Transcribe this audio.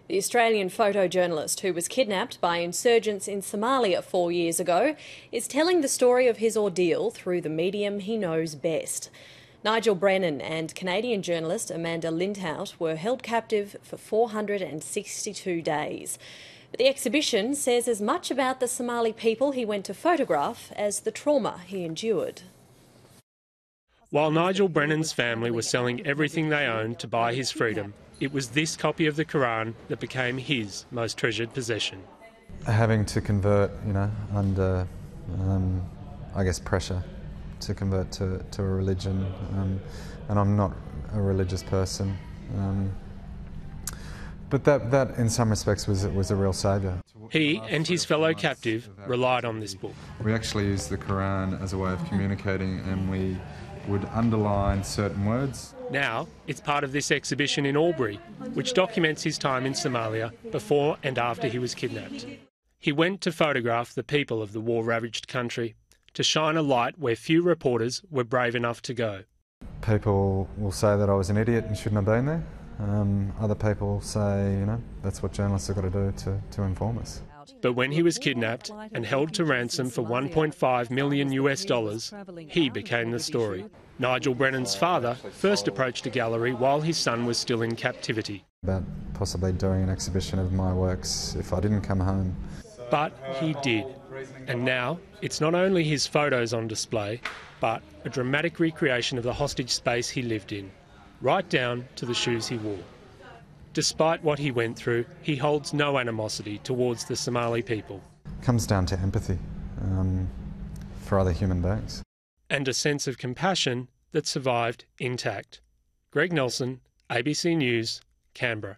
The Australian photojournalist who was kidnapped by insurgents in Somalia 4 years ago is telling the story of his ordeal through the medium he knows best. Nigel Brennan and Canadian journalist Amanda Lindhout were held captive for 462 days. But the exhibition says as much about the Somali people he went to photograph as the trauma he endured. While Nigel Brennan's family was selling everything they owned to buy his freedom, it was this copy of the Quran that became his most treasured possession. Having to convert, under, I guess, pressure to convert to a religion, and I'm not a religious person, but that in some respects was a real saviour. He and his fellow captive relied on this book. We actually used the Quran as a way of communicating, and we would underline certain words. Now it's part of this exhibition in Albury, which documents his time in Somalia before and after he was kidnapped. He went to photograph the people of the war-ravaged country, to shine a light where few reporters were brave enough to go. People will say that I was an idiot and shouldn't have been there. Other people say, that's what journalists have got to do to inform us. But when he was kidnapped and held to ransom for $1.5 million, he became the story. Nigel Brennan's father first approached a gallery while his son was still in captivity. About possibly doing an exhibition of my works if I didn't come home. But he did. And now it's not only his photos on display, but a dramatic recreation of the hostage space he lived in, right down to the shoes he wore. Despite what he went through, he holds no animosity towards the Somali people. It comes down to empathy for other human beings. And a sense of compassion that survived intact. Greg Nelson, ABC News, Canberra.